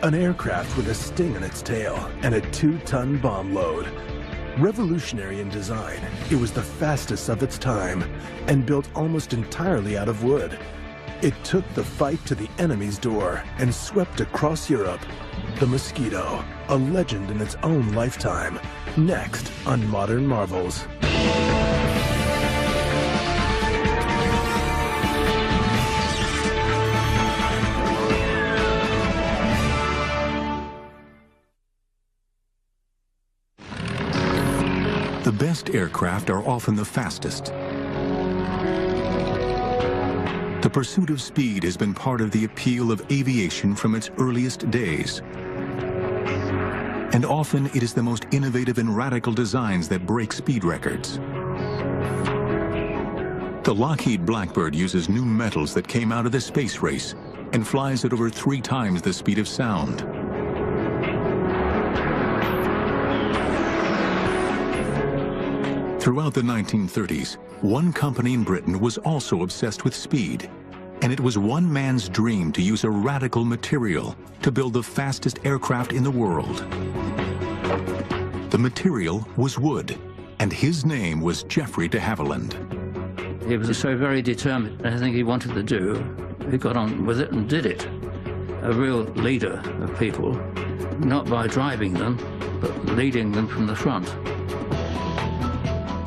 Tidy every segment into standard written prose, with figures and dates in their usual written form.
An aircraft with a sting in its tail and a 2-ton bomb load. Revolutionary in design, it was the fastest of its time and built almost entirely out of wood. It took the fight to the enemy's door and swept across Europe. The Mosquito, a legend in its own lifetime. Next on Modern Marvels. The best aircraft are often the fastest. The pursuit of speed has been part of the appeal of aviation from its earliest days. And often it is the most innovative and radical designs that break speed records. The Lockheed Blackbird uses new metals that came out of the space race and flies at over 3 times the speed of sound. Throughout the 1930s, one company in Britain was also obsessed with speed, and it was one man's dream to use a radical material to build the fastest aircraft in the world. The material was wood, and his name was Geoffrey de Havilland. He was so very determined. Anything he wanted to do, he got on with it and did it. A real leader of people, not by driving them, but leading them from the front.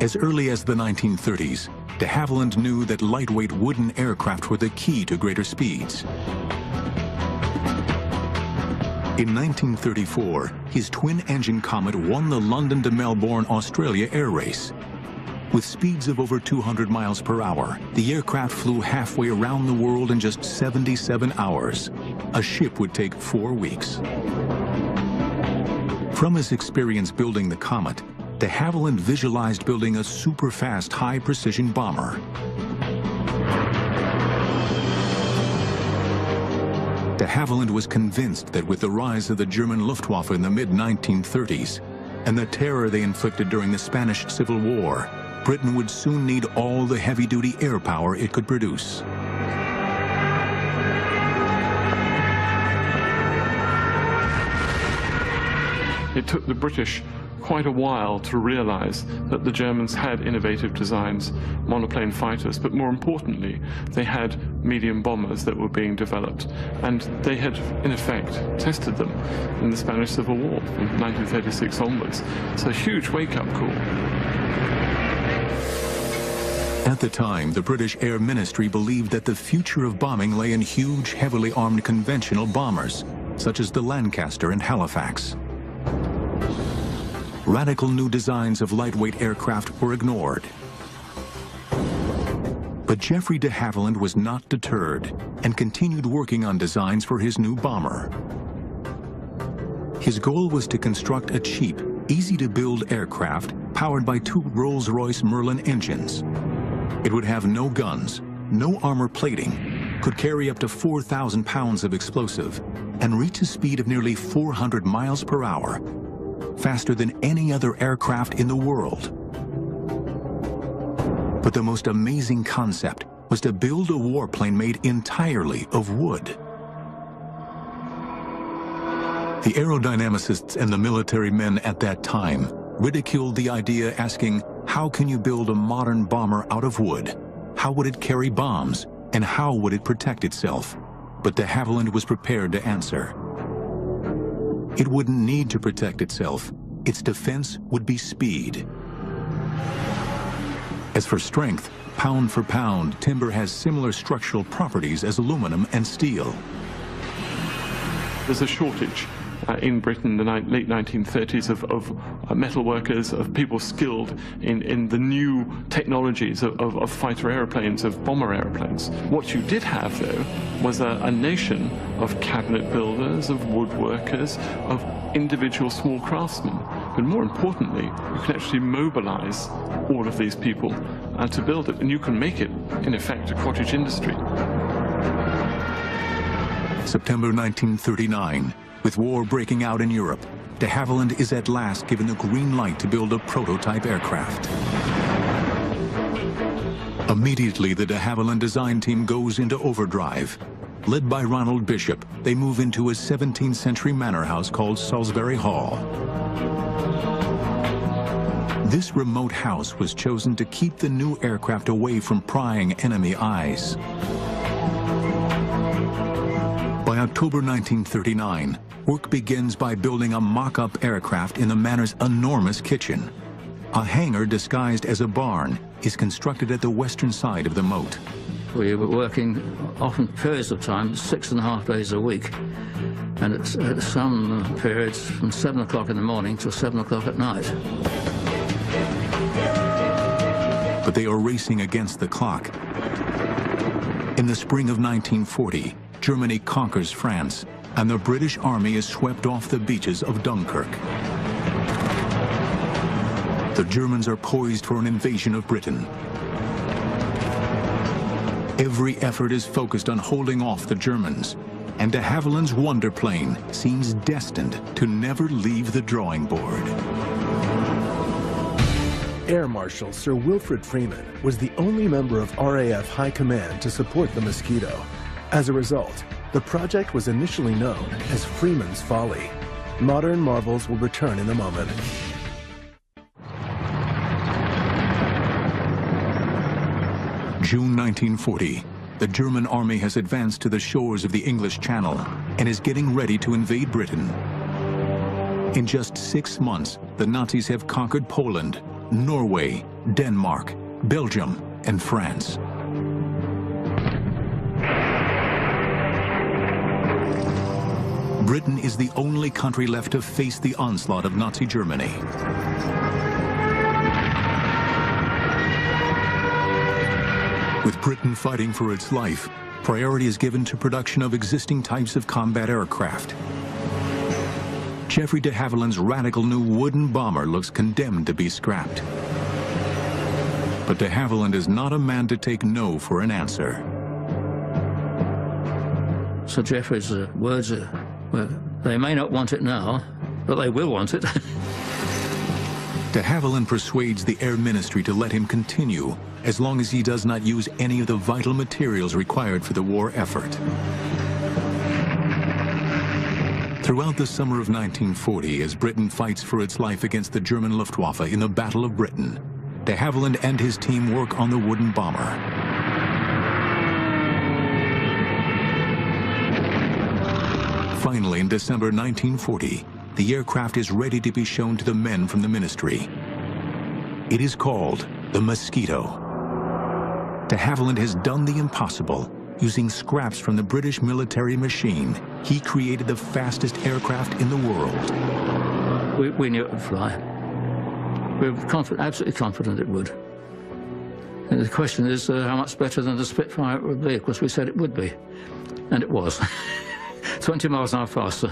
As early as the 1930s, de Havilland knew that lightweight wooden aircraft were the key to greater speeds. In 1934, his twin-engine Comet won the London to Melbourne, Australia air race. With speeds of over 200 miles per hour, the aircraft flew halfway around the world in just 77 hours. A ship would take 4 weeks. From his experience building the Comet, de Havilland visualized building a super-fast, high-precision bomber. De Havilland was convinced that with the rise of the German Luftwaffe in the mid-1930s and the terror they inflicted during the Spanish Civil War, Britain would soon need all the heavy-duty air power it could produce. It took the British quite a while to realize that the Germans had innovative designs, monoplane fighters, but more importantly, they had medium bombers that were being developed. And they had, in effect, tested them in the Spanish Civil War from 1936 onwards. It's a huge wake-up call. At the time, the British Air Ministry believed that the future of bombing lay in huge, heavily armed conventional bombers, such as the Lancaster and Halifax. Radical new designs of lightweight aircraft were ignored. But Geoffrey de Havilland was not deterred and continued working on designs for his new bomber. His goal was to construct a cheap, easy-to-build aircraft powered by 2 Rolls-Royce Merlin engines. It would have no guns, no armor plating, could carry up to 4,000 pounds of explosive, and reach a speed of nearly 400 miles per hour, faster than any other aircraft in the world. But the most amazing concept was to build a warplane made entirely of wood. The aerodynamicists and the military men at that time ridiculed the idea, asking, how can you build a modern bomber out of wood? How would it carry bombs? And how would it protect itself? But de Havilland was prepared to answer. It wouldn't need to protect itself. Its defense would be speed. As for strength, pound for pound, timber has similar structural properties as aluminum and steel. There's a shortage in Britain in the late 1930s of metal workers, of people skilled in the new technologies of fighter airplanes, of bomber airplanes. What you did have, though, was a nation of cabinet builders, of woodworkers, of individual small craftsmen. But more importantly, you can actually mobilize all of these people to build it, and you can make it, in effect, a cottage industry. September 1939. With war breaking out in Europe, de Havilland is at last given the green light to build a prototype aircraft. Immediately, the de Havilland design team goes into overdrive. Led by Ronald Bishop, they move into a 17th century manor house called Salisbury Hall. This remote house was chosen to keep the new aircraft away from prying enemy eyes. By October 1939, work begins by building a mock-up aircraft in the manor's enormous kitchen. A hangar disguised as a barn is constructed at the western side of the moat. We were working often periods of time, 6.5 days a week, and at some periods from 7 o'clock in the morning till 7 o'clock at night. But they are racing against the clock. In the spring of 1940, Germany conquers France, and the British Army is swept off the beaches of Dunkirk. The Germans are poised for an invasion of Britain. Every effort is focused on holding off the Germans, and de Havilland's Wonder plane seems destined to never leave the drawing board. Air Marshal Sir Wilfrid Freeman was the only member of RAF High Command to support the Mosquito. As a result, the project was initially known as Freeman's Folly. Modern marvels will return in a moment. June 1940, the German army has advanced to the shores of the English Channel and is getting ready to invade Britain. In just 6 months, the Nazis have conquered Poland, Norway, Denmark, Belgium, and France. Britain is the only country left to face the onslaught of Nazi Germany. With Britain fighting for its life, priority is given to production of existing types of combat aircraft. Geoffrey de Havilland's radical new wooden bomber looks condemned to be scrapped. But de Havilland is not a man to take no for an answer. Sir Geoffrey's words are, well, they may not want it now, but they will want it. De Havilland persuades the Air Ministry to let him continue as long as he does not use any of the vital materials required for the war effort. Throughout the summer of 1940, as Britain fights for its life against the German Luftwaffe in the Battle of Britain, de Havilland and his team work on the wooden bomber. Finally, in December 1940, the aircraft is ready to be shown to the men from the ministry. It is called the Mosquito. De Havilland has done the impossible. Using scraps from the British military machine, he created the fastest aircraft in the world. We knew it would fly. We were absolutely confident it would. And the question is how much better than the Spitfire it would be. Of course, we said it would be. And it was. 20 miles an hour faster.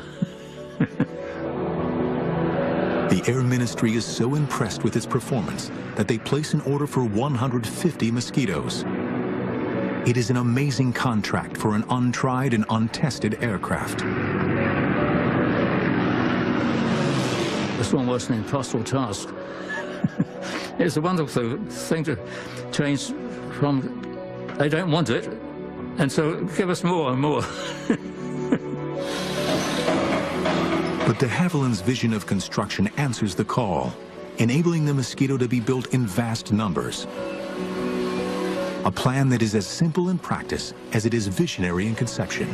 The Air Ministry is so impressed with its performance that they place an order for 150 Mosquitoes. It is an amazing contract for an untried and untested aircraft. It's almost an impossible task. It's a wonderful thing to change from, they don't want it, and so give us more and more. But de Havilland's vision of construction answers the call, enabling the Mosquito to be built in vast numbers. A plan that is as simple in practice as it is visionary in conception.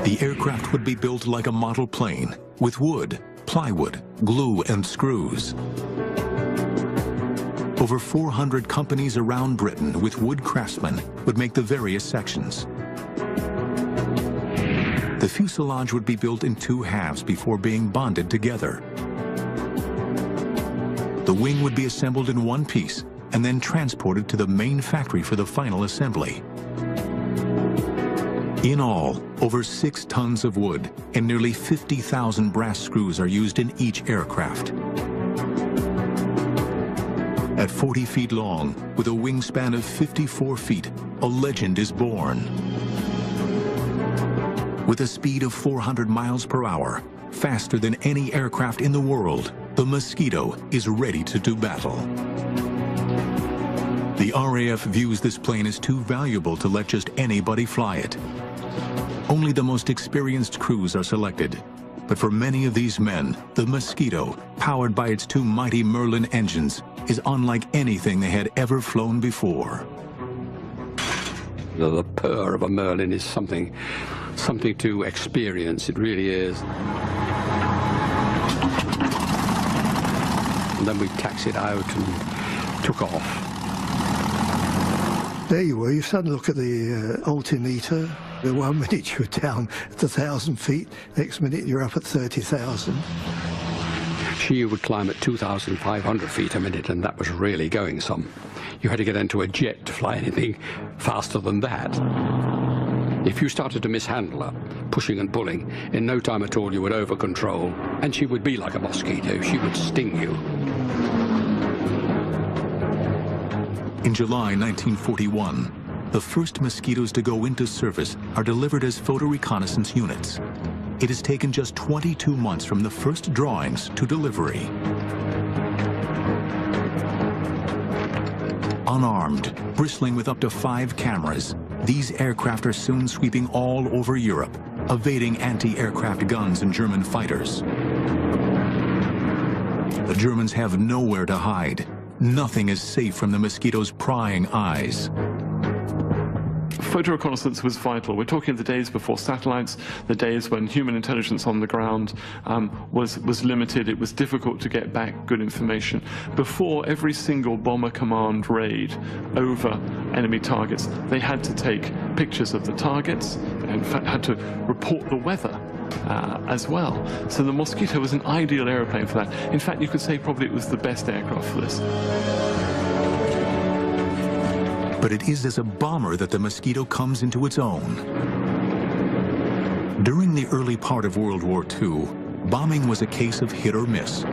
The aircraft would be built like a model plane, with wood, plywood, glue, and screws. Over 400 companies around Britain with wood craftsmen would make the various sections. The fuselage would be built in 2 halves before being bonded together. The wing would be assembled in one piece and then transported to the main factory for the final assembly. In all, over 6 tons of wood and nearly 50,000 brass screws are used in each aircraft. At 40 feet long, with a wingspan of 54 feet, a legend is born. With a speed of 400 miles per hour, faster than any aircraft in the world, the Mosquito is ready to do battle. The RAF views this plane as too valuable to let just anybody fly it. Only the most experienced crews are selected. But for many of these men, the Mosquito, powered by its two mighty Merlin engines, is unlike anything they had ever flown before. The purr of a Merlin is something to experience. It really is. And then we taxied out and took off. There you were. You suddenly look at the altimeter. The 1 minute you were down at 1,000 feet, next minute you're up at 30,000. She would climb at 2,500 feet a minute, and that was really going some. You had to get into a jet to fly anything faster than that. If you started to mishandle her, pushing and pulling, in no time at all you would over-control, and she would be like a mosquito. She would sting you. In July 1941, the first Mosquitoes to go into service are delivered as photo reconnaissance units. It has taken just 22 months from the first drawings to delivery. Unarmed, bristling with up to 5 cameras, these aircraft are soon sweeping all over Europe, evading anti-aircraft guns and German fighters. The Germans have nowhere to hide. Nothing is safe from the Mosquito's prying eyes. Photo reconnaissance was vital. We're talking the days before satellites, the days when human intelligence on the ground was limited. It was difficult to get back good information. Before every single bomber command raid over enemy targets, they had to take pictures of the targets, and in fact had to report the weather as well. So the Mosquito was an ideal aeroplane for that. In fact, you could say probably it was the best aircraft for this. But it is as a bomber that the Mosquito comes into its own. During the early part of World War II, bombing was a case of hit or miss.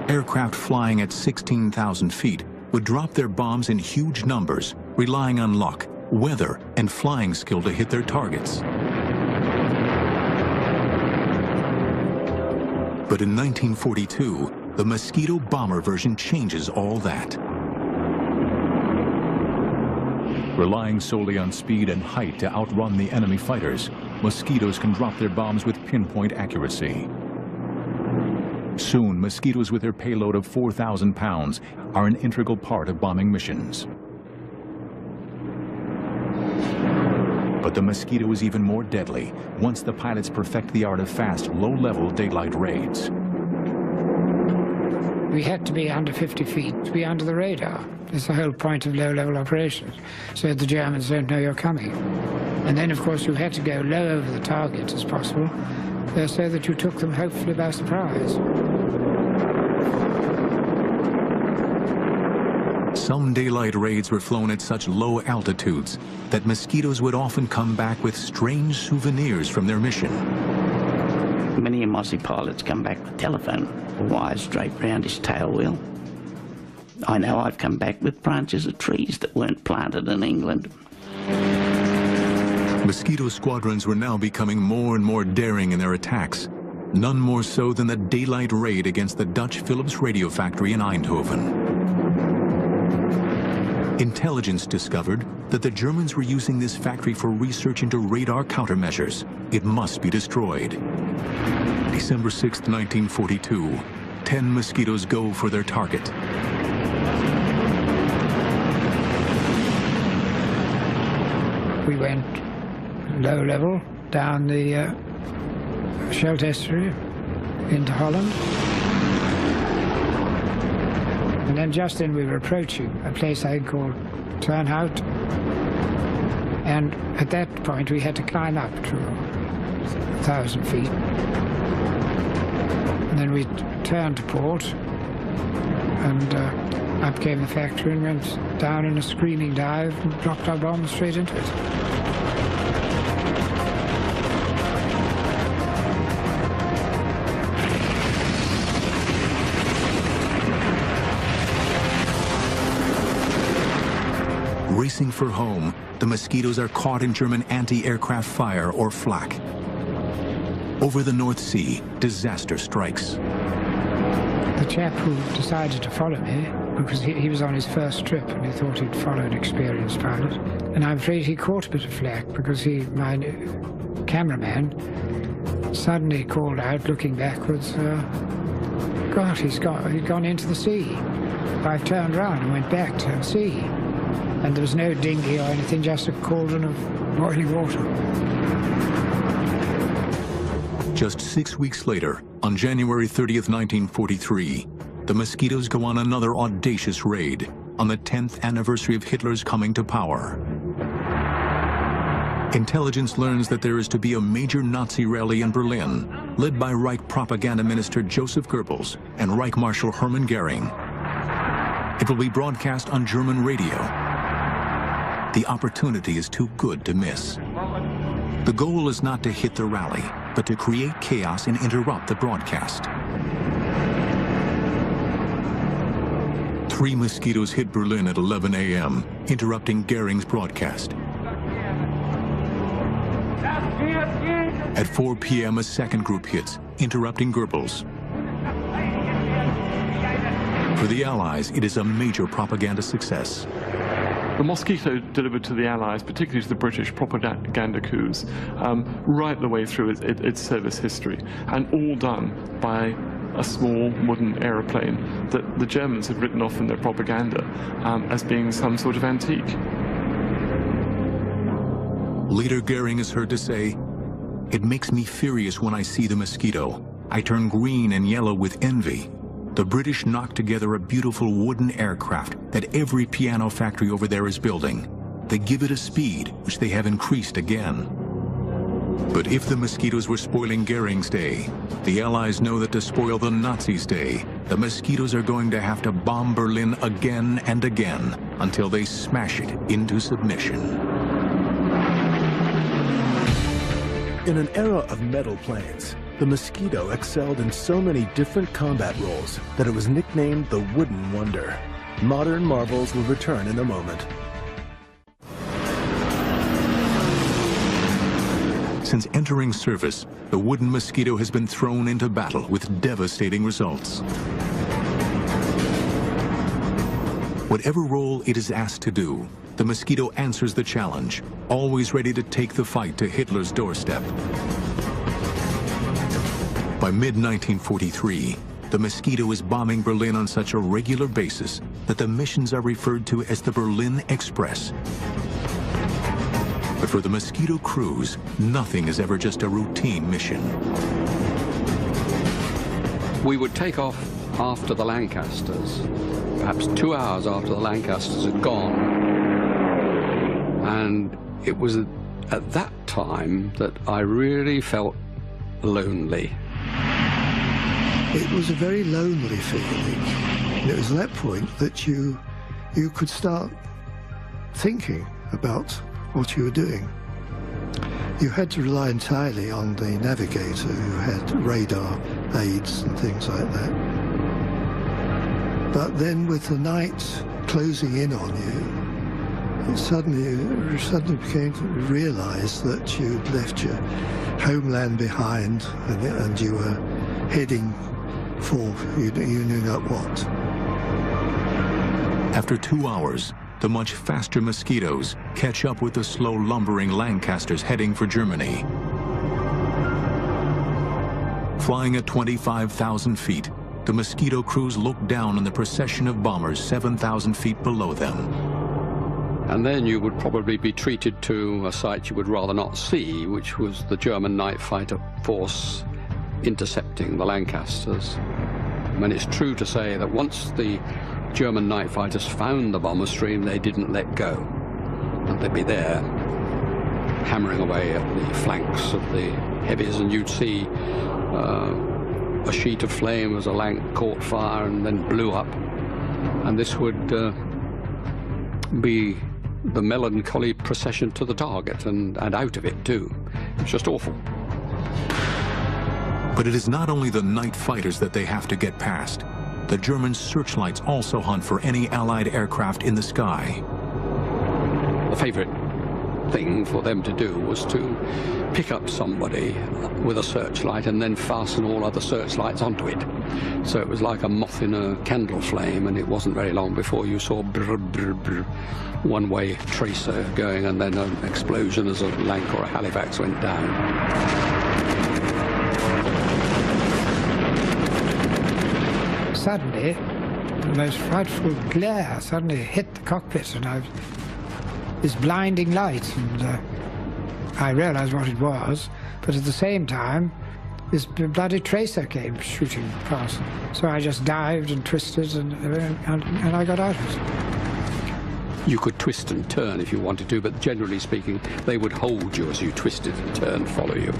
Aircraft flying at 16,000 feet would drop their bombs in huge numbers, relying on luck, weather, and flying skill to hit their targets. But in 1942, the Mosquito bomber version changes all that. Relying solely on speed and height to outrun the enemy fighters, Mosquitoes can drop their bombs with pinpoint accuracy. Soon, Mosquitoes with their payload of 4,000 pounds are an integral part of bombing missions. But the Mosquito is even more deadly once the pilots perfect the art of fast, low-level daylight raids. We had to be under 50 feet to be under the radar. That's the whole point of low-level operations, so the Germans don't know you're coming. And then, of course, you had to go low over the target as possible, so that you took them hopefully by surprise. Some daylight raids were flown at such low altitudes that Mosquitoes would often come back with strange souvenirs from their mission. Many of Aussie pilots come back with telephone wires draped round his tail wheel. I know I've come back with branches of trees that weren't planted in England. Mosquito squadrons were now becoming more and more daring in their attacks, none more so than the daylight raid against the Dutch Phillips radio factory in Eindhoven. Intelligence discovered that the Germans were using this factory for research into radar countermeasures. It must be destroyed. December 6, 1942, 10 Mosquitoes go for their target. We went low level down the Scheldt estuary into Holland. And then just then we were approaching a place I called Turnhout. And at that point we had to climb up to 1,000 feet. And then we turned to port, and up came the factory and went down in a screaming dive and dropped our bombs straight into it. Racing for home, the Mosquitoes are caught in German anti-aircraft fire, or flak. Over the North Sea, disaster strikes. The chap who decided to follow me, because he was on his first trip and he thought he'd follow an experienced pilot, and I'm afraid he caught a bit of flack because my cameraman suddenly called out, looking backwards, God, he'd gone into the sea. I turned round and went back to sea, and there was no dinghy or anything, just a cauldron of boiling water. Just 6 weeks later, on January 30th, 1943, the Mosquitoes go on another audacious raid on the 10th anniversary of Hitler's coming to power. Intelligence learns that there is to be a major Nazi rally in Berlin, led by Reich propaganda minister Joseph Goebbels and Reich Marshal Hermann Goering. It will be broadcast on German radio. The opportunity is too good to miss. The goal is not to hit the rally, but to create chaos and interrupt the broadcast. 3 Mosquitoes hit Berlin at 11 a.m., interrupting Goering's broadcast. At 4 p.m., a second group hits, interrupting Goebbels. For the Allies, it is a major propaganda success. The Mosquito delivered to the Allies, particularly to the British, propaganda coups right the way through its service history, and all done by a small wooden aeroplane that the Germans had written off in their propaganda as being some sort of antique. Later, Goering is heard to say, "It makes me furious when I see the Mosquito. I turn green and yellow with envy. The British knocked together a beautiful wooden aircraft that every piano factory over there is building. They give it a speed, which they have increased again." But if the Mosquitoes were spoiling Goering's day, the Allies know that to spoil the Nazis' day, the Mosquitoes are going to have to bomb Berlin again and again until they smash it into submission. In an era of metal planes, the Mosquito excelled in so many different combat roles that it was nicknamed the Wooden Wonder. Modern marvels will return in a moment. Since entering service, the Wooden Mosquito has been thrown into battle with devastating results. Whatever role it is asked to do, the Mosquito answers the challenge, always ready to take the fight to Hitler's doorstep. By mid-1943, the Mosquito is bombing Berlin on such a regular basis that the missions are referred to as the Berlin Express. But for the Mosquito crews, nothing is ever just a routine mission. We would take off after the Lancasters, perhaps 2 hours after the Lancasters had gone. And it was at that time that I really felt lonely. It was a very lonely feeling. And it was at that point that you could start thinking about what you were doing. You had to rely entirely on the navigator who had radar aids and things like that. But then with the night closing in on you, you suddenly became to realize that you'd left your homeland behind and you were heading for you knew not what. After 2 hours, the much faster Mosquitoes catch up with the slow lumbering Lancasters heading for Germany. Flying at 25,000 feet, the Mosquito crews look down on the procession of bombers 7,000 feet below them. And then you would probably be treated to a sight you would rather not see, which was the German night fighter force intercepting the Lancasters. I mean, it's true to say that once the German night fighters found the bomber stream, they didn't let go. And they'd be there, hammering away at the flanks of the heavies, and you'd see a sheet of flame as a Lanc caught fire and then blew up. And this would be the melancholy procession to the target and out of it too. It's just awful. But it is not only the night fighters that they have to get past. The German searchlights also hunt for any Allied aircraft in the sky. The favorite thing for them to do was to pick up somebody with a searchlight and then fasten all other searchlights onto it. So it was like a moth in a candle flame, and it wasn't very long before you saw brr, brr, brr, one-way tracer going, and then an explosion as a Lanc or a Halifax went down. Suddenly, the most frightful glare suddenly hit the cockpit, and this blinding light, and I realized what it was, but at the same time, this bloody tracer came shooting past. So I just dived and twisted, and I got out of it. You could twist and turn if you wanted to, but generally speaking, they would hold you as you twisted and turned, follow you.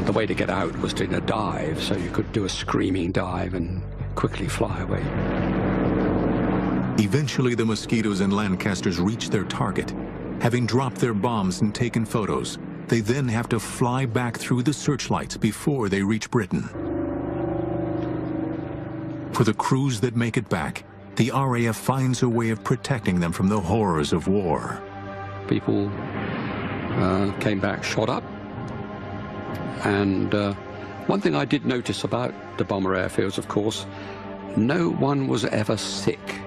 The way to get out was in a dive, so you could do a screaming dive and quickly fly away. Eventually, the Mosquitoes and Lancasters reach their target. Having dropped their bombs and taken photos, they then have to fly back through the searchlights before they reach Britain. For the crews that make it back, the RAF finds a way of protecting them from the horrors of war. People came back shot up, and one thing I did notice about the bomber airfields, of course, no one was ever sick.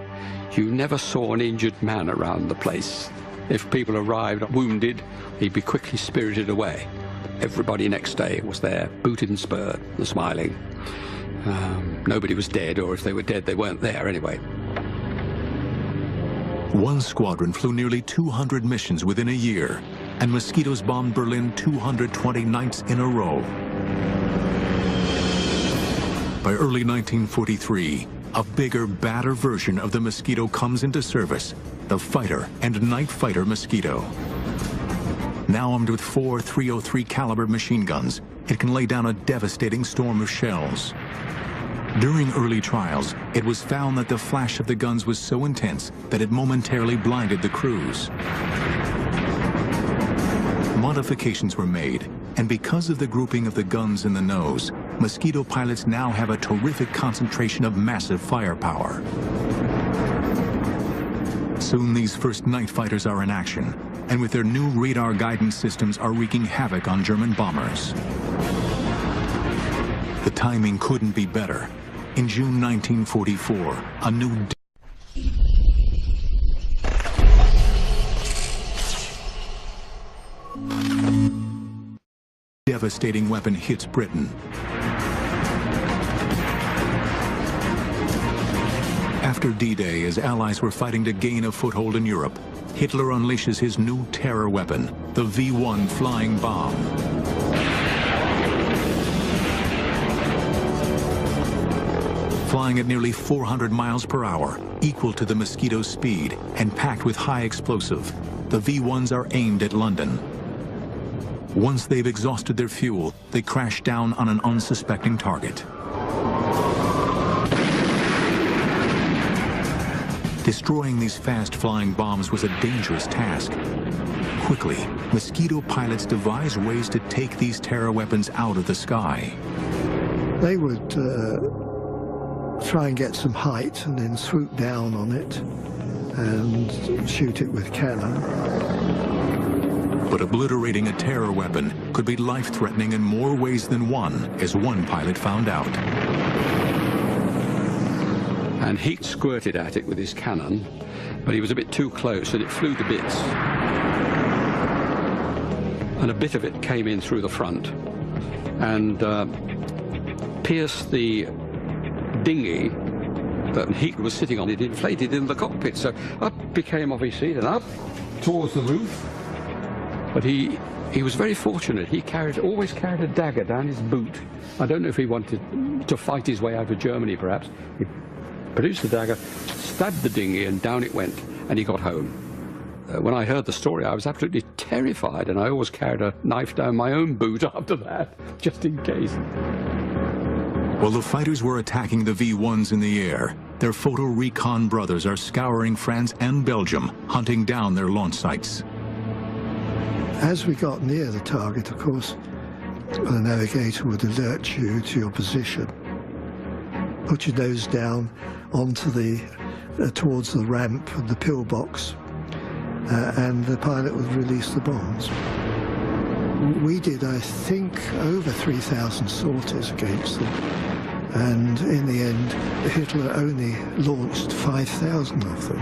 You never saw an injured man around the place. If people arrived wounded, he'd be quickly spirited away. Everybody next day was there, booted and spurred and smiling. Nobody was dead, or if they were dead, they weren't there anyway. One squadron flew nearly 200 missions within a year, and Mosquitoes bombed Berlin 220 nights in a row. By early 1943, a bigger, badder version of the Mosquito comes into service, the fighter and night fighter Mosquito. Now armed with 4 .303 caliber machine guns, it can lay down a devastating storm of shells. During early trials, it was found that the flash of the guns was so intense that it momentarily blinded the crews. Modifications were made, and because of the grouping of the guns in the nose, Mosquito pilots now have a terrific concentration of massive firepower. Soon these first night fighters are in action, and with their new radar guidance systems are wreaking havoc on German bombers. The timing couldn't be better. In June 1944, a new devastating weapon hits Britain. After D-Day, as Allies were fighting to gain a foothold in Europe, Hitler unleashes his new terror weapon, the V-1 flying bomb. Flying at nearly 400 miles per hour, equal to the Mosquito's speed, and packed with high explosive, the V-1s are aimed at London. Once they've exhausted their fuel, they crash down on an unsuspecting target. Destroying these fast-flying bombs was a dangerous task. Quickly, Mosquito pilots devised ways to take these terror weapons out of the sky. They would try and get some height and then swoop down on it and shoot it with cannon. But obliterating a terror weapon could be life-threatening in more ways than one, as one pilot found out. And he squirted at it with his cannon, but he was a bit too close and it flew to bits. And a bit of it came in through the front and pierced the dinghy that he was sitting on. It inflated in the cockpit, so up he came off his seat and up towards the roof. But he was very fortunate. He always carried a dagger down his boot. I don't know if he wanted to fight his way out of Germany, perhaps. He produced the dagger, stabbed the dinghy, and down it went, and he got home. When I heard the story, I was absolutely terrified, and I always carried a knife down my own boot after that, just in case. While the fighters were attacking the V-1s in the air, their photo recon brothers are scouring France and Belgium, hunting down their launch sites. As we got near the target, of course, the navigator would alert you to your position. Put your nose down onto towards the ramp and the pillbox, and the pilot would release the bombs. We did, I think, over 3,000 sorties against them. And in the end, Hitler only launched 5,000 of them.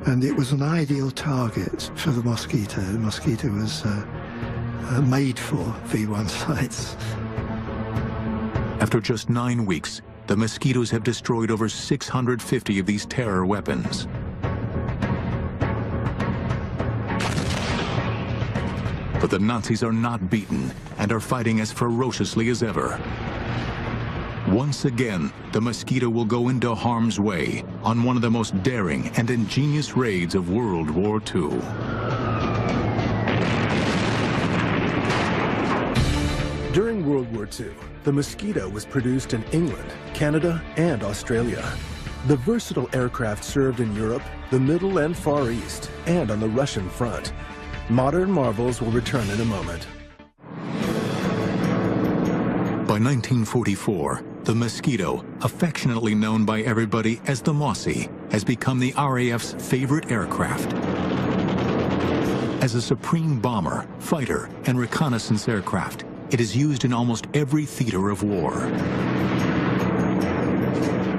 And it was an ideal target for the Mosquito. The Mosquito was made for V1 sites. After just 9 weeks, the Mosquitoes have destroyed over 650 of these terror weapons. But the Nazis are not beaten and are fighting as ferociously as ever. Once again, the Mosquito will go into harm's way on one of the most daring and ingenious raids of World War II. During World War II, the Mosquito was produced in England, Canada, and Australia. The versatile aircraft served in Europe, the Middle and Far East, and on the Russian front. Modern marvels will return in a moment. By 1944, the Mosquito, affectionately known by everybody as the Mossy, has become the RAF's favorite aircraft. As a supreme bomber, fighter, and reconnaissance aircraft, it is used in almost every theater of war.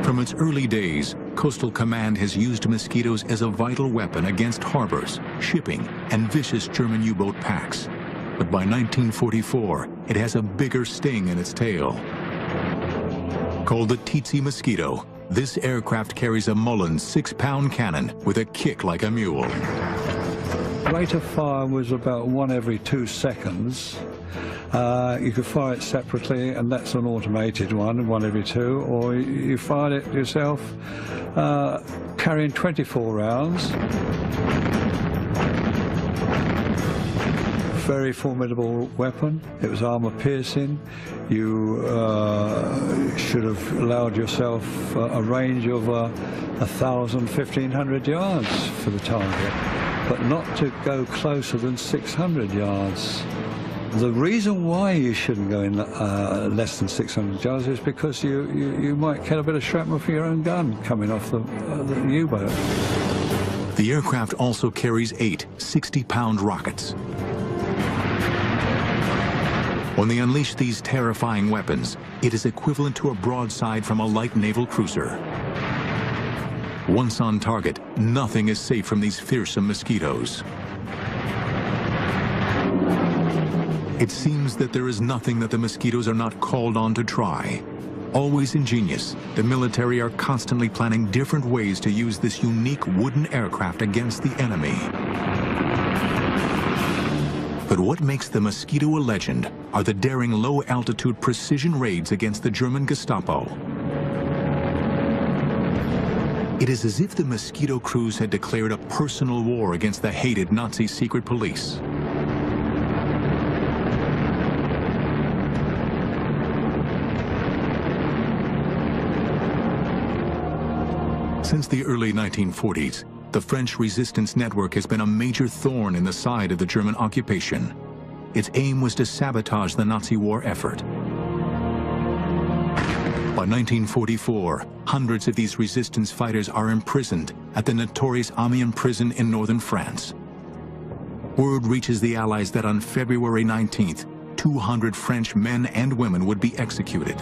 From its early days, Coastal Command has used Mosquitoes as a vital weapon against harbors, shipping, and vicious German U-boat packs. But by 1944, it has a bigger sting in its tail. Called the Tsetse Mosquito, this aircraft carries a Mullins 6-pound cannon with a kick like a mule. Rate of fire was about 1 every 2 seconds. You could fire it separately, and that's an automated one, 1 every 2, or you fired it yourself, carrying 24 rounds. Very formidable weapon. It was armor piercing. You should have allowed yourself a range of 1,000, 1,500 yards for the target, but not to go closer than 600 yards. The reason why you shouldn't go in less than 600 yards is because you might get a bit of shrapnel for your own gun coming off the U-boat. The aircraft also carries 8 60-pound rockets. When they unleash these terrifying weapons, it is equivalent to a broadside from a light naval cruiser. Once on target, nothing is safe from these fearsome Mosquitoes. It seems that there is nothing that the Mosquitoes are not called on to try. Always ingenious, the military are constantly planning different ways to use this unique wooden aircraft against the enemy. But what makes the Mosquito a legend are the daring low-altitude precision raids against the German Gestapo. It is as if the Mosquito crews had declared a personal war against the hated Nazi secret police. Since the early 1940s, the French resistance network has been a major thorn in the side of the German occupation. Its aim was to sabotage the Nazi war effort. By 1944, hundreds of these resistance fighters are imprisoned at the notorious Amiens prison in northern France. Word reaches the Allies that on February 19th, 200 French men and women would be executed.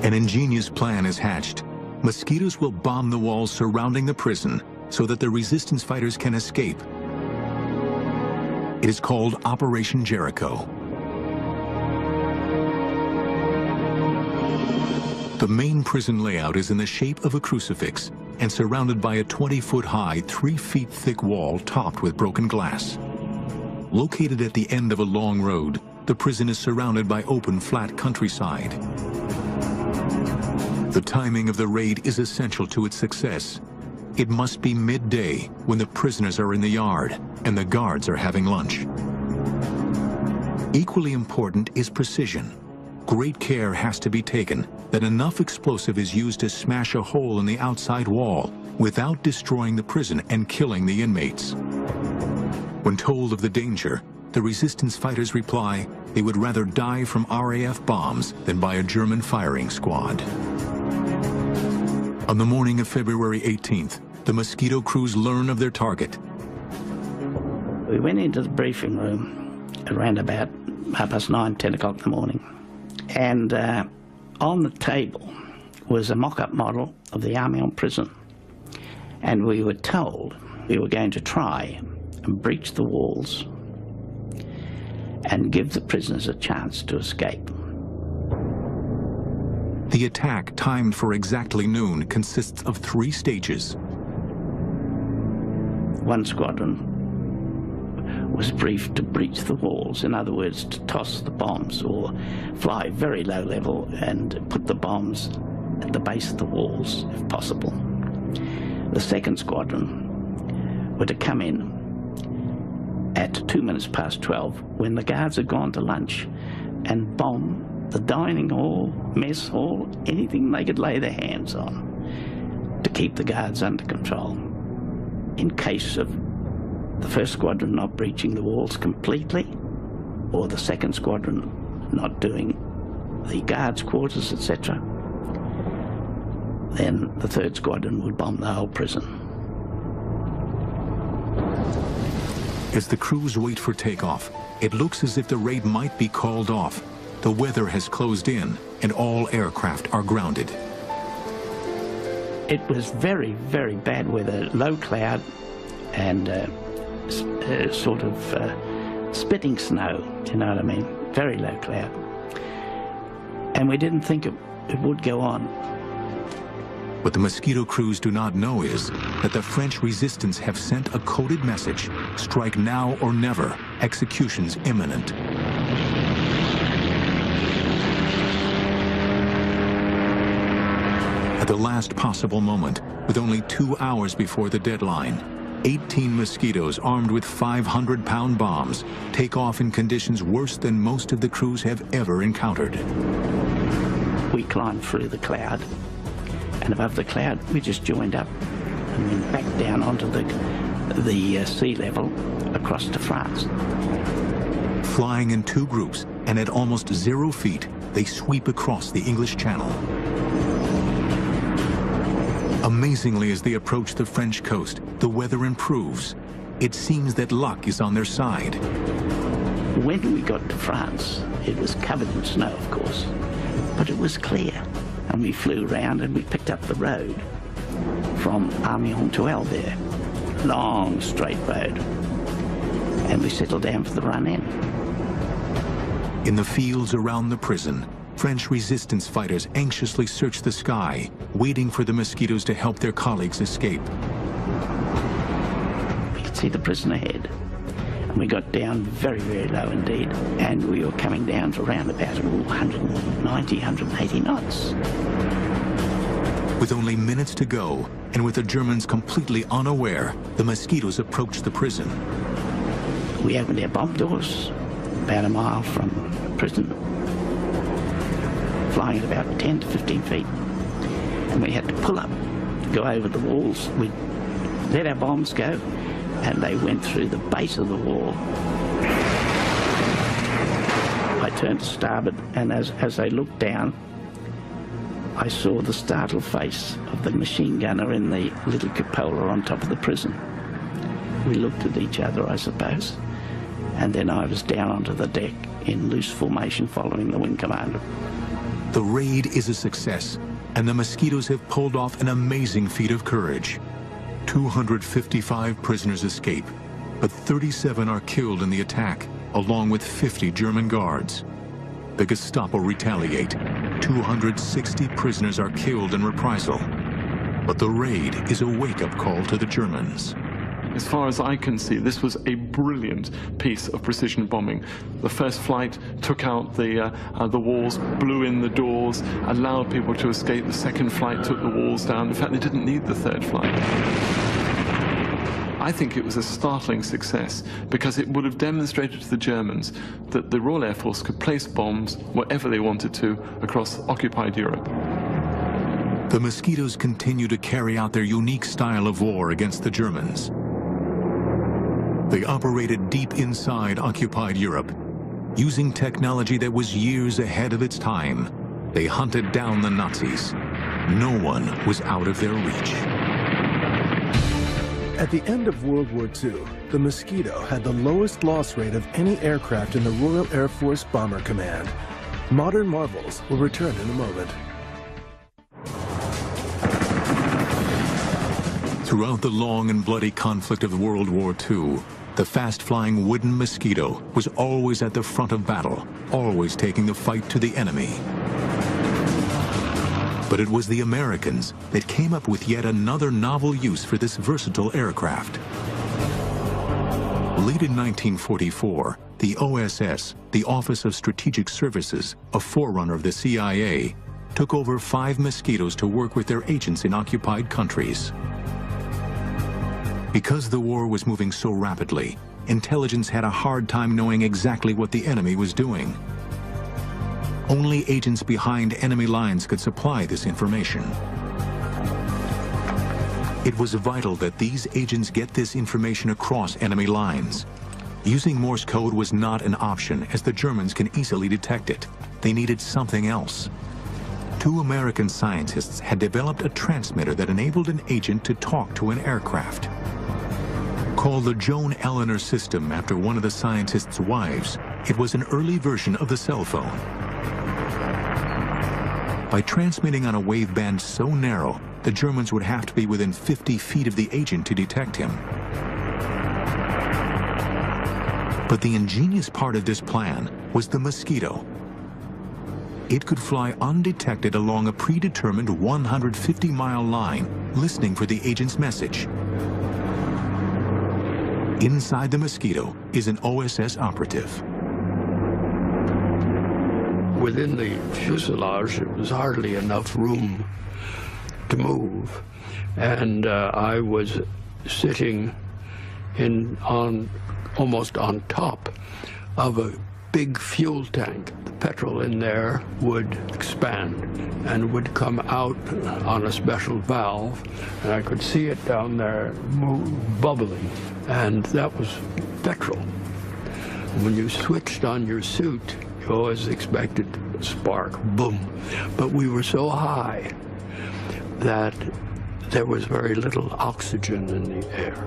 An ingenious plan is hatched. Mosquitoes will bomb the walls surrounding the prison so that the resistance fighters can escape. It is called Operation Jericho. The main prison layout is in the shape of a crucifix and surrounded by a 20-foot-high, 3-feet-thick wall topped with broken glass. Located at the end of a long road, the prison is surrounded by open, flat countryside. The timing of the raid is essential to its success. It must be midday when the prisoners are in the yard and the guards are having lunch. Equally important is precision. Great care has to be taken that enough explosive is used to smash a hole in the outside wall without destroying the prison and killing the inmates. When told of the danger, the resistance fighters reply they would rather die from RAF bombs than by a German firing squad. On the morning of February 18th, the Mosquito crews learn of their target. We went into the briefing room around about 9:30, 10 o'clock in the morning, and on the table was a mock-up model of the Amiens prison, and we were told we were going to try and breach the walls and give the prisoners a chance to escape. The attack, timed for exactly noon, consists of 3 stages. One squadron was briefed to breach the walls, in other words, to toss the bombs or fly very low level and put the bombs at the base of the walls, if possible. The second squadron were to come in at 12:02 when the guards had gone to lunch and bomb the dining hall, mess hall, anything they could lay their hands on to keep the guards under control. In case of the first squadron not breaching the walls completely, or the second squadron not doing the guards' quarters, etc., then the third squadron would bomb the whole prison. As the crews wait for takeoff, it looks as if the raid might be called off. The weather has closed in, and all aircraft are grounded. It was very, very bad weather, low cloud and sort of spitting snow, you know what I mean? Very low cloud. And we didn't think it would go on. What the Mosquito crews do not know is that the French resistance have sent a coded message: strike now or never, execution's imminent. At the last possible moment, with only 2 hours before the deadline, 18 Mosquitoes armed with 500-pound bombs take off in conditions worse than most of the crews have ever encountered. We climbed through the cloud, and above the cloud we just joined up and went back down onto the sea level across to France. Flying in 2 groups and at almost 0 feet, they sweep across the English Channel. Amazingly, as they approach the French coast, the weather improves. It seems that luck is on their side. When we got to France, it was covered in snow, of course, but it was clear. And we flew around and we picked up the road from Amiens to Albert. Long, straight road. And we settled down for the run-in. In the fields around the prison, French resistance fighters anxiously search the sky, waiting for the Mosquitoes to help their colleagues escape. We could see the prison ahead. And we got down very, very low indeed. And we were coming down to around about 190, 180 knots. With only minutes to go, and with the Germans completely unaware, the Mosquitoes approached the prison. We opened our bomb doors about a mile from the prison, flying at about 10 to 15 feet. And we had to pull up, go over the walls. We let our bombs go, and they went through the base of the wall. I turned to starboard, and as I looked down, I saw the startled face of the machine gunner in the little cupola on top of the prison. We looked at each other, I suppose, and then I was down onto the deck in loose formation following the wing commander. The raid is a success, and the Mosquitoes have pulled off an amazing feat of courage. 255 prisoners escape, but 37 are killed in the attack, along with 50 German guards. The Gestapo retaliate. 260 prisoners are killed in reprisal. But the raid is a wake-up call to the Germans. As far as I can see, this was a brilliant piece of precision bombing. The first flight took out the walls, blew in the doors, allowed people to escape. The second flight took the walls down. In fact, they didn't need the third flight. I think it was a startling success because it would have demonstrated to the Germans that the Royal Air Force could place bombs wherever they wanted to across occupied Europe. The Mosquitoes continue to carry out their unique style of war against the Germans. They operated deep inside occupied Europe. Using technology that was years ahead of its time, they hunted down the Nazis. No one was out of their reach. At the end of World War II, the Mosquito had the lowest loss rate of any aircraft in the Royal Air Force Bomber Command. Modern marvels will return in a moment. Throughout the long and bloody conflict of World War II, the fast-flying wooden Mosquito was always at the front of battle, always taking the fight to the enemy. But it was the Americans that came up with yet another novel use for this versatile aircraft. Late in 1944, the OSS, the Office of Strategic Services, a forerunner of the CIA, took over 5 Mosquitoes to work with their agents in occupied countries. Because the war was moving so rapidly, intelligence had a hard time knowing exactly what the enemy was doing. Only agents behind enemy lines could supply this information. It was vital that these agents get this information across enemy lines. Using Morse code was not an option, as the Germans can easily detect it. They needed something else. 2 American scientists had developed a transmitter that enabled an agent to talk to an aircraft. Called the Joan Eleanor system after one of the scientists' wives, it was an early version of the cell phone. By transmitting on a waveband so narrow, the Germans would have to be within 50 feet of the agent to detect him. But the ingenious part of this plan was the Mosquito. It could fly undetected along a predetermined 150-mile line, listening for the agent's message. Inside the Mosquito is an OSS operative. Within the fuselage, there was hardly enough room to move, and I was sitting almost on top of a big fuel tank. The petrol in there would expand and would come out on a special valve, and I could see it down there bubbling, and that was petrol. When you switched on your suit, you always expected a spark, boom. But we were so high that there was very little oxygen in the air.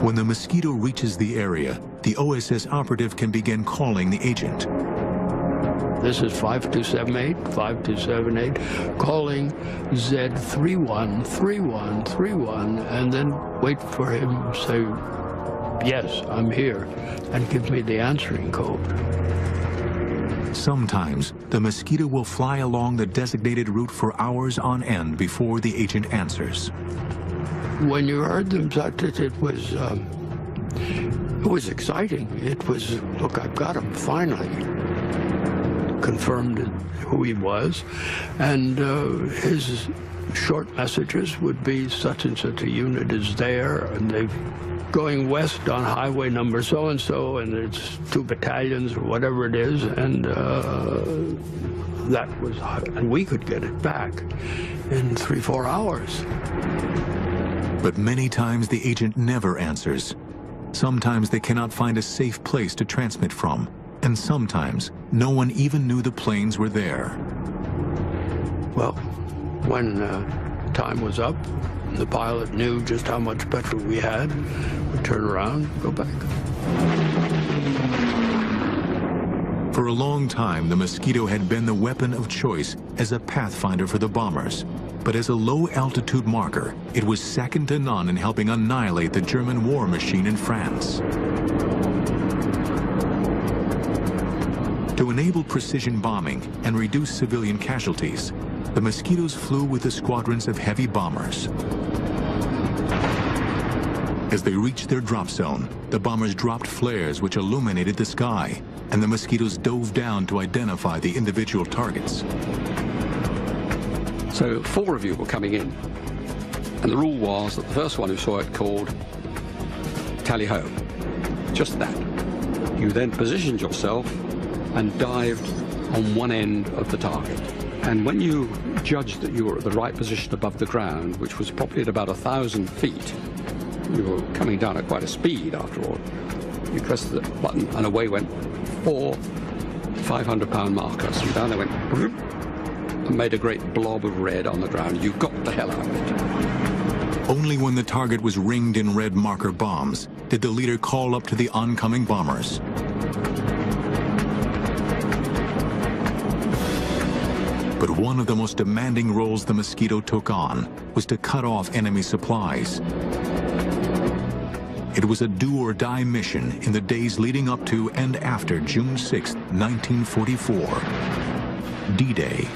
When the Mosquito reaches the area, the OSS operative can begin calling the agent. This is 5278, 5278, calling Z313131, and then wait for him to say, yes, I'm here, and give me the answering code. Sometimes, the Mosquito will fly along the designated route for hours on end before the agent answers. When you heard them, it was exciting. It was, look, I've got him, finally. Confirmed who he was, and his short messages would be such and such a unit is there, and they're going west on highway number so-and-so, and it's 2 battalions or whatever it is, and that was, and we could get it back in 3-4 hours. But many times the agent never answers. Sometimes they cannot find a safe place to transmit from, and sometimes no one even knew the planes were there. Well, when time was up, and the pilot knew just how much petrol we had, we'd turn around and go back. For a long time, the Mosquito had been the weapon of choice as a pathfinder for the bombers. But as a low-altitude marker, it was second to none in helping annihilate the German war machine in France. To enable precision bombing and reduce civilian casualties, the Mosquitoes flew with the squadrons of heavy bombers. As they reached their drop zone, the bombers dropped flares which illuminated the sky, and the Mosquitoes dove down to identify the individual targets. So 4 of you were coming in, and the rule was that the first one who saw it called tally-ho, just that. You then positioned yourself and dived on one end of the target. And when you judged that you were at the right position above the ground, which was probably at about 1,000 feet, you were coming down at quite a speed after all, you pressed the button and away went 4 500-pound markers, and down they went, and made a great blob of red on the ground. You got the hell out of it. Only when the target was ringed in red marker bombs did the leader call up to the oncoming bombers. But one of the most demanding roles the Mosquito took on was to cut off enemy supplies. It was a do-or-die mission in the days leading up to and after June 6, 1944, D-Day.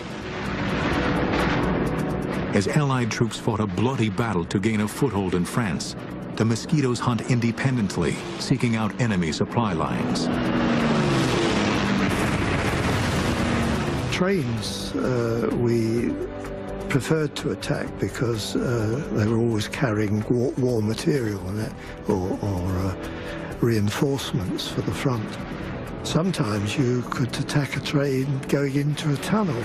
As Allied troops fought a bloody battle to gain a foothold in France, the Mosquitoes hunt independently, seeking out enemy supply lines. Trains we preferred to attack because they were always carrying war material on it, or reinforcements for the front. Sometimes you could attack a train going into a tunnel,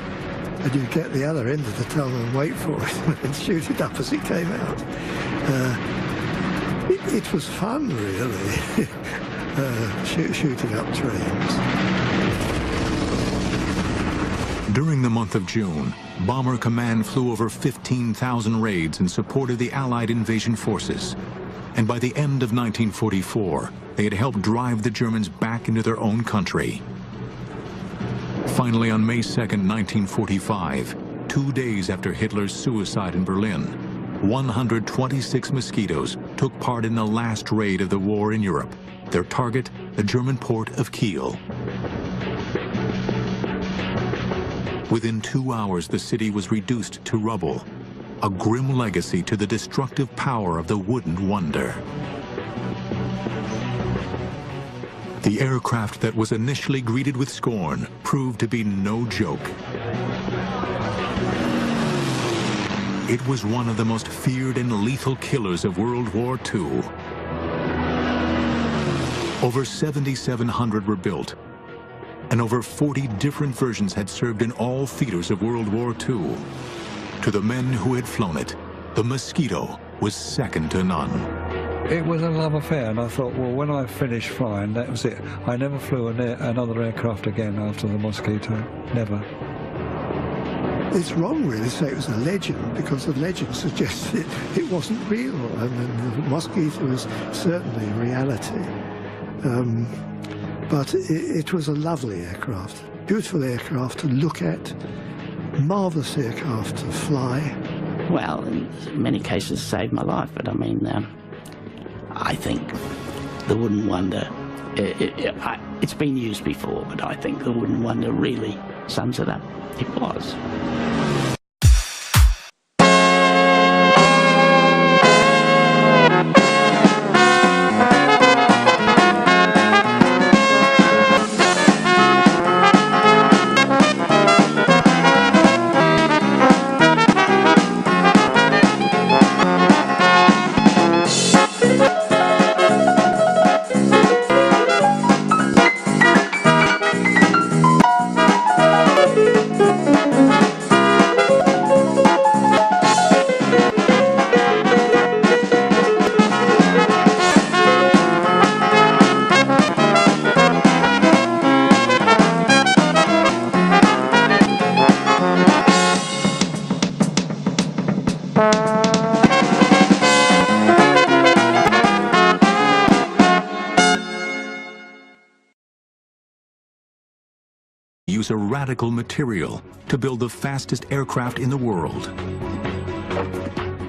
and you'd get the other end of the tunnel and wait for it and shoot it up as it came out. It was fun, really, shooting up trains. During the month of June, Bomber Command flew over 15,000 raids in support of the Allied invasion forces. And by the end of 1944, they had helped drive the Germans back into their own country. Finally, on May 2, 1945, 2 days after Hitler's suicide in Berlin, 126 Mosquitoes took part in the last raid of the war in Europe, their target, the German port of Kiel. Within 2 hours, the city was reduced to rubble, a grim legacy to the destructive power of the wooden wonder. The aircraft that was initially greeted with scorn proved to be no joke. It was one of the most feared and lethal killers of World War II. Over 7,700 were built, and over 40 different versions had served in all theaters of World War II. To the men who had flown it, the Mosquito was second to none. It was a love affair, and I thought, well, when I finished flying, that was it. I never flew another aircraft again after the Mosquito. Never. It's wrong, really, to say it was a legend, because the legend suggests it wasn't real. I mean, the Mosquito was certainly a reality. But it was a lovely aircraft, beautiful aircraft to look at, marvellous aircraft to fly. Well, in many cases saved my life, but I mean, I think the Wooden Wonder, it's been used before, but I think the Wooden Wonder really sums it up. It was. Use a radical material to build the fastest aircraft in the world.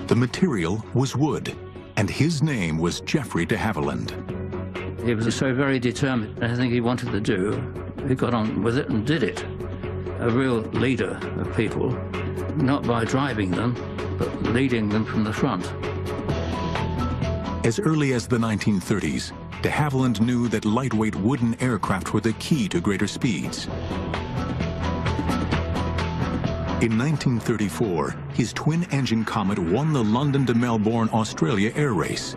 The material was wood, and his name was Geoffrey de Havilland. He was so very determined. Anything he wanted to do, he got on with it and did it. A real leader of people, not by driving them, but leading them from the front. As early as the 1930s, de Havilland knew that lightweight wooden aircraft were the key to greater speeds. In 1934, his twin-engine Comet won the London to Melbourne, Australia air race.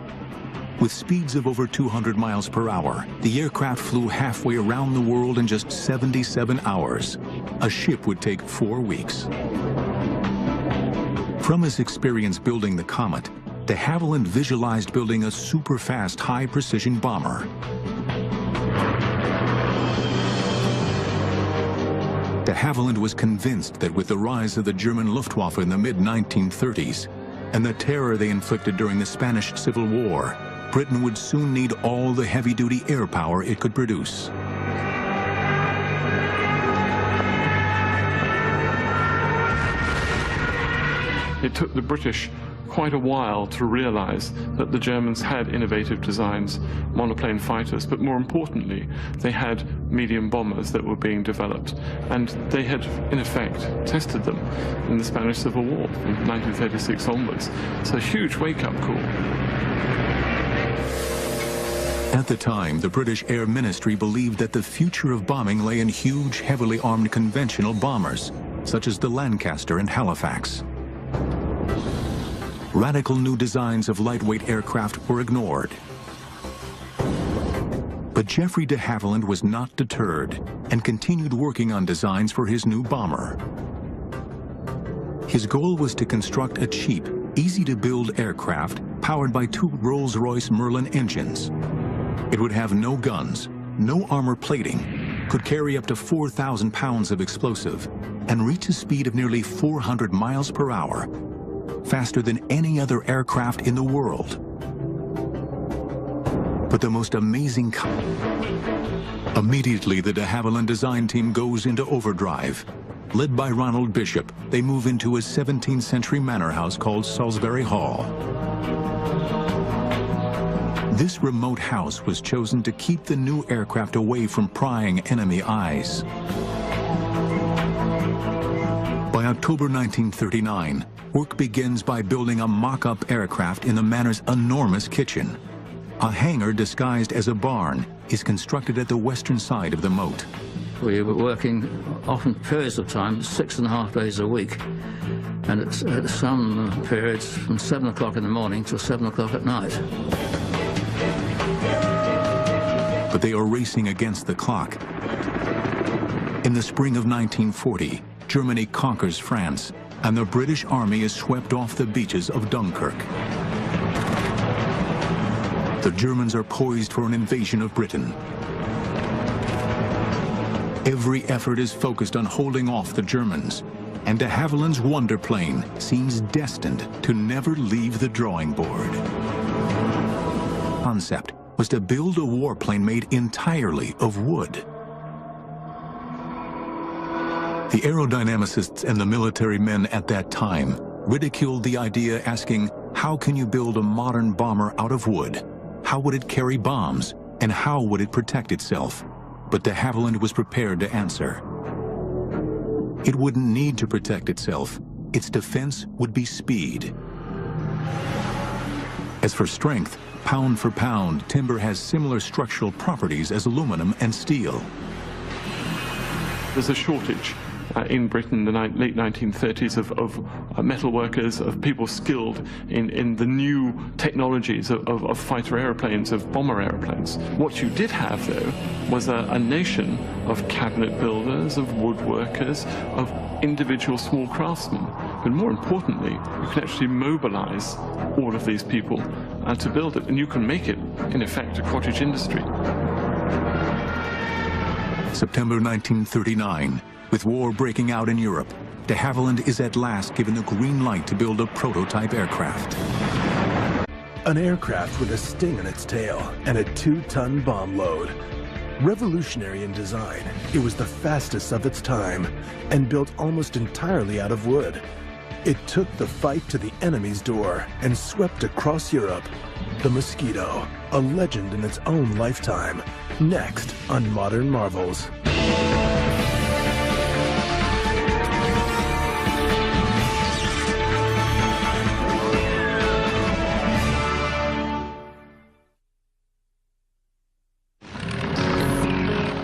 With speeds of over 200 miles per hour, the aircraft flew halfway around the world in just 77 hours. A ship would take 4 weeks. From his experience building the Comet, de Havilland visualized building a super-fast, high-precision bomber. De Havilland was convinced that with the rise of the German Luftwaffe in the mid-1930s, and the terror they inflicted during the Spanish Civil War, Britain would soon need all the heavy-duty air power it could produce. It took the British quite a while to realize that the Germans had innovative designs, monoplane fighters, but more importantly, they had medium bombers that were being developed, and they had, in effect, tested them in the Spanish Civil War from 1936 onwards. It's a huge wake-up call. At the time, the British Air Ministry believed that the future of bombing lay in huge, heavily armed conventional bombers, such as the Lancaster and Halifax. Radical new designs of lightweight aircraft were ignored. But Geoffrey de Havilland was not deterred and continued working on designs for his new bomber. His goal was to construct a cheap, easy-to-build aircraft powered by 2 Rolls-Royce Merlin engines. It would have no guns, no armor plating, could carry up to 4,000 pounds of explosive, and reach a speed of nearly 400 miles per hour, faster than any other aircraft in the world. But the most amazing... Immediately, the de Havilland design team goes into overdrive. Led by Ronald Bishop, they move into a 17th century manor house called Salisbury Hall. This remote house was chosen to keep the new aircraft away from prying enemy eyes. By October 1939, work begins by building a mock-up aircraft in the manor's enormous kitchen. A hangar disguised as a barn is constructed at the western side of the moat. We were working often periods of time, 6.5 days a week, and at some periods from 7 o'clock in the morning till 7 o'clock at night. But they are racing against the clock. In the spring of 1940, Germany conquers France, and the British Army is swept off the beaches of Dunkirk. The Germans are poised for an invasion of Britain. Every effort is focused on holding off the Germans, and de Havilland's Wonder plane seems destined to never leave the drawing board. Concept was to build a warplane made entirely of wood. The aerodynamicists and the military men at that time ridiculed the idea, asking, how can you build a modern bomber out of wood? How would it carry bombs? And how would it protect itself? But de Havilland was prepared to answer. It wouldn't need to protect itself. Its defense would be speed. As for strength, pound for pound, timber has similar structural properties as aluminum and steel. There's a shortage in Britain in the late 1930s of metal workers, of people skilled in the new technologies of fighter airplanes, of bomber airplanes. What you did have, though, was a nation of cabinet builders, of woodworkers, of individual small craftsmen. But more importantly, you can actually mobilize all of these people to build it, and you can make it, in effect, a cottage industry. September 1939, with war breaking out in Europe, de Havilland is at last given the green light to build a prototype aircraft. An aircraft with a sting in its tail and a 2-ton bomb load. Revolutionary in design, it was the fastest of its time and built almost entirely out of wood. It took the fight to the enemy's door and swept across Europe. The Mosquito, a legend in its own lifetime. Next on Modern Marvels.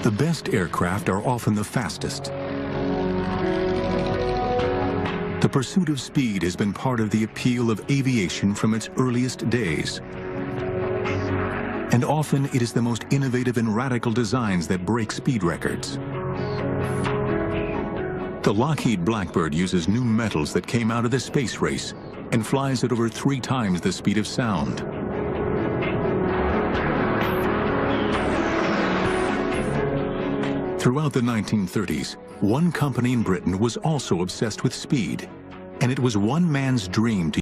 The best aircraft are often the fastest. The pursuit of speed has been part of the appeal of aviation from its earliest days. And often it is the most innovative and radical designs that break speed records. The Lockheed Blackbird uses new metals that came out of the space race and flies at over 3 times the speed of sound. Throughout the 1930s, one company in Britain was also obsessed with speed, and it was one man's dream to